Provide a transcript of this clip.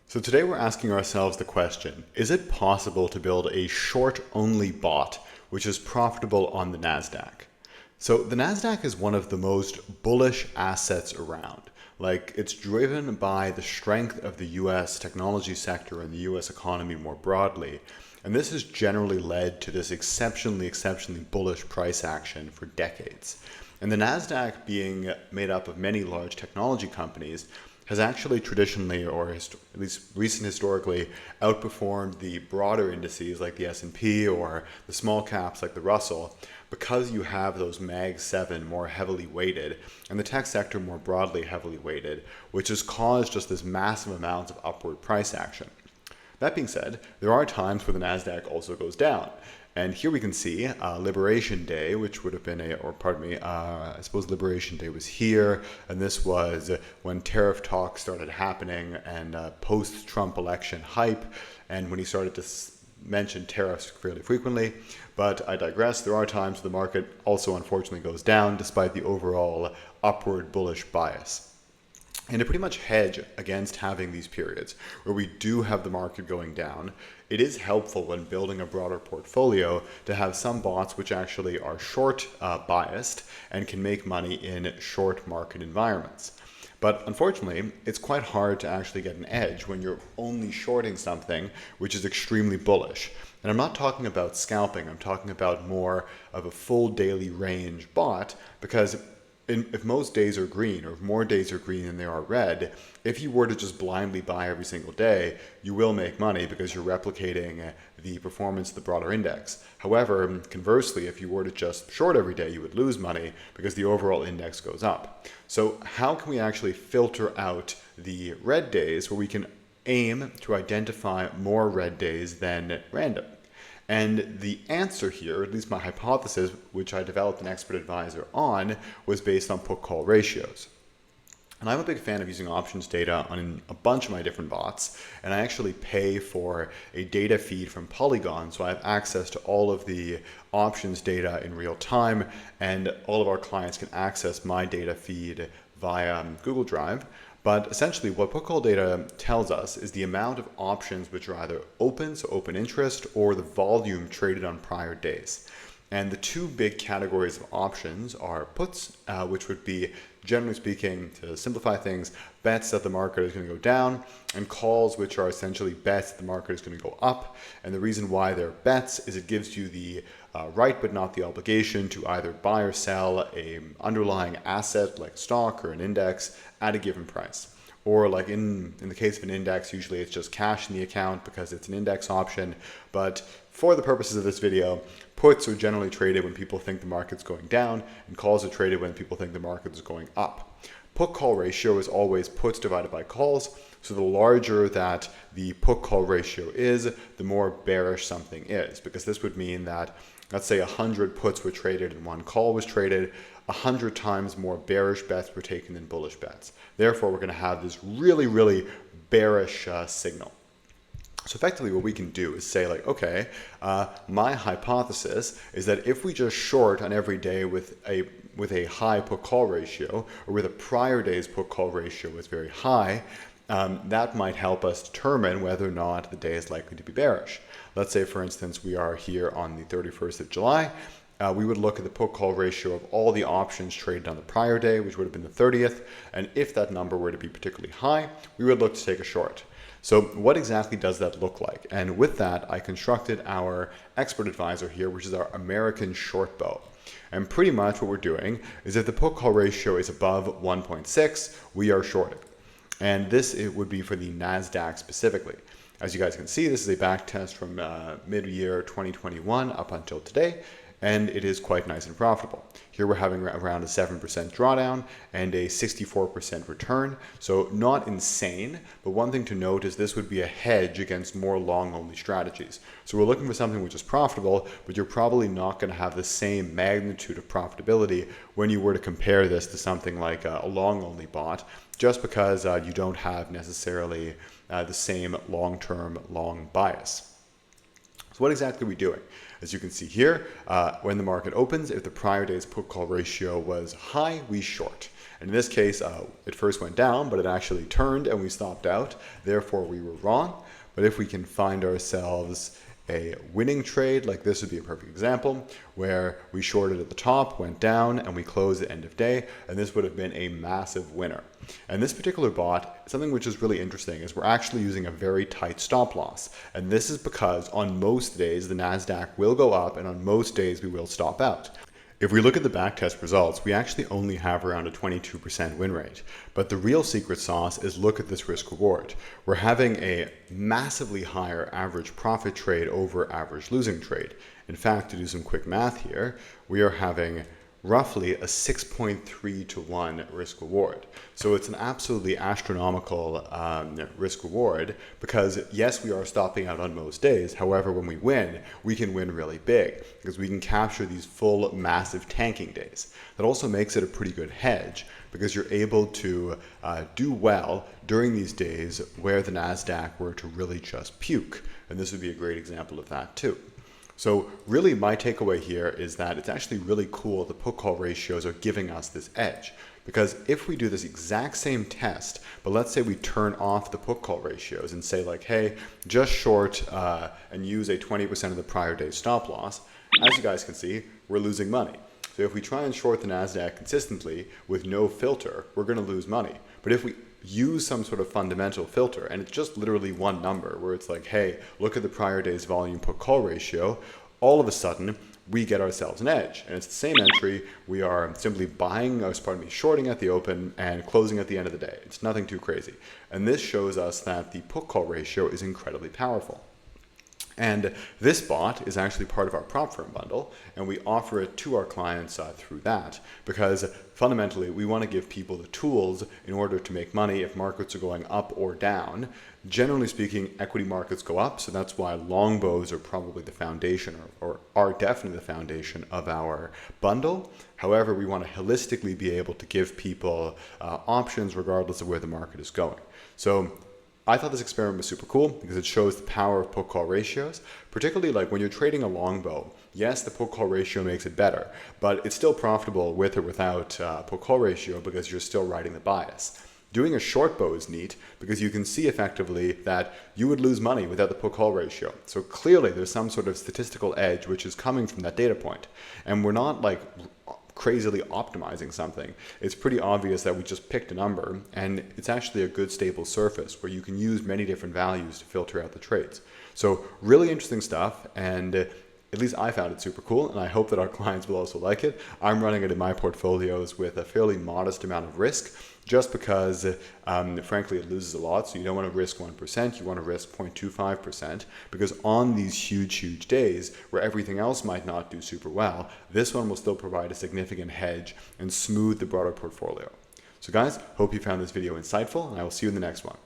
So today we're asking ourselves the question, is it possible to build a short-only bot which is profitable on the NASDAQ? So the NASDAQ is one of the most bullish assets around. Like, it's driven by the strength of the US technology sector and the US economy more broadly. And this has generally led to this exceptionally bullish price action for decades. And the NASDAQ, being made up of many large technology companies, has actually traditionally, or at least recent historically, outperformed the broader indices like the S&P or the small caps like the Russell, because you have those Mag 7 more heavily weighted and the tech sector more broadly heavily weighted, which has caused just this massive amount of upward price action. That being said, there are times where the NASDAQ also goes down. And here we can see Liberation Day, which would have been I suppose Liberation Day was here, and this was when tariff talks started happening and post-Trump election hype, and when he started to mention tariffs fairly frequently. But I digress. There are times the market also unfortunately goes down despite the overall upward bullish bias. And to pretty much hedge against having these periods where we do have the market going down, it is helpful when building a broader portfolio to have some bots which actually are short biased and can make money in short market environments. But unfortunately, it's quite hard to actually get an edge when you're only shorting something which is extremely bullish. And I'm not talking about scalping, I'm talking about more of a full daily range bot, because if most days are green, or if more days are green than they are red, if you were to just blindly buy every single day, you will make money because you're replicating the performance of the broader index. However, conversely, if you were to just short every day, you would lose money because the overall index goes up. So how can we actually filter out the red days where we can aim to identify more red days than random? And the answer here, at least my hypothesis, which I developed an expert advisor on, was based on put-call ratios. And I'm a big fan of using options data on a bunch of my different bots, and I actually pay for a data feed from Polygon, so I have access to all of the options data in real time, and all of our clients can access my data feed via Google Drive. But essentially what put-call data tells us is the amount of options which are either open, so open interest, or the volume traded on prior days. And the two big categories of options are puts, which would be, generally speaking, to simplify things, bets that the market is going to go down, and calls, which are essentially bets that the market is going to go up. And the reason why they're bets is it gives you the right but not the obligation to either buy or sell an underlying asset like stock or an index at a given price. Or like in the case of an index, usually it's just cash in the account because it's an index option. But for the purposes of this video, puts are generally traded when people think the market's going down, and calls are traded when people think the market is going up. Put-call ratio is always puts divided by calls. So the larger that the put-call ratio is, the more bearish something is, because this would mean that, let's say 100 puts were traded and one call was traded, 100 times more bearish bets were taken than bullish bets. Therefore, we're going to have this really bearish signal. So effectively what we can do is say, like, okay, my hypothesis is that if we just short on every day with a high put-call ratio, or with a prior day's put-call ratio is very high, that might help us determine whether or not the day is likely to be bearish. Let's say, for instance, we are here on the 31st of July. We would look at the put-call ratio of all the options traded on the prior day, which would have been the 30th. And if that number were to be particularly high, we would look to take a short. So what exactly does that look like? And with that, I constructed our expert advisor here, which is our American short bow. And pretty much what we're doing is if the put-call ratio is above 1.6, we are shorting. And this it would be for the NASDAQ specifically. As you guys can see, this is a back test from mid-year 2021 up until today, and it is quite nice and profitable. Here we're having around a 7% drawdown and a 64% return, so not insane, but one thing to note is this would be a hedge against more long-only strategies. So we're looking for something which is profitable, but you're probably not going to have the same magnitude of profitability when you were to compare this to something like a long-only bot, just because you don't have necessarily the same long-term long bias. So what exactly are we doing? As you can see here, when the market opens, if the prior day's put-call ratio was high, we short. And in this case, it first went down, but it actually turned and we stopped out. Therefore, we were wrong. But if we can find ourselves a winning trade, like this would be a perfect example, where we shorted at the top, went down, and we closed at end of day, and this would have been a massive winner. And this particular bot, something which is really interesting is we're actually using a very tight stop loss. And this is because on most days, the NASDAQ will go up, and on most days, we will stop out. If we look at the backtest results, we actually only have around a 22% win rate. But the real secret sauce is look at this risk reward. We're having a massively higher average profit trade over average losing trade. In fact, to do some quick math here, we are having roughly a 6.3 to 1 risk reward. So it's an absolutely astronomical risk reward because yes, we are stopping out on most days. However, when we win, we can win really big because we can capture these full massive tanking days. That also makes it a pretty good hedge because you're able to do well during these days where the NASDAQ were to really just puke. And this would be a great example of that too. So really my takeaway here is that it's actually really cool the put-call ratios are giving us this edge. Because if we do this exact same test, but let's say we turn off the put-call ratios and say like, hey, just short and use a 20% of the prior day's stop loss, as you guys can see, we're losing money. So if we try and short the NASDAQ consistently with no filter, we're going to lose money. But if we use some sort of fundamental filter, and it's just literally one number where it's like, hey, look at the prior day's volume put call ratio, all of a sudden we get ourselves an edge. And it's the same entry. We are simply shorting at the open and closing at the end of the day. It's nothing too crazy. And this shows us that the put call ratio is incredibly powerful. And this bot is actually part of our prop firm bundle, and we offer it to our clients through that because fundamentally we want to give people the tools in order to make money if markets are going up or down. Generally speaking, equity markets go up, so that's why long bows are probably the foundation or are definitely the foundation of our bundle. However, we want to holistically be able to give people options regardless of where the market is going. So I thought this experiment was super cool because it shows the power of put-call ratios, particularly like when you're trading a long bow. Yes, the put-call ratio makes it better, but it's still profitable with or without put-call ratio because you're still riding the bias. Doing a short bow is neat because you can see effectively that you would lose money without the put-call ratio. So clearly there's some sort of statistical edge which is coming from that data point. And we're not like crazily optimizing something. It's pretty obvious that we just picked a number and it's actually a good stable surface where you can use many different values to filter out the trades. So really interesting stuff, and at least I found it super cool, and I hope that our clients will also like it. I'm running it in my portfolios with a fairly modest amount of risk just because frankly it loses a lot, so you don't want to risk 1%, you want to risk 0.25% because on these huge days where everything else might not do super well, this one will still provide a significant hedge and smooth the broader portfolio. So guys, hope you found this video insightful, and I will see you in the next one.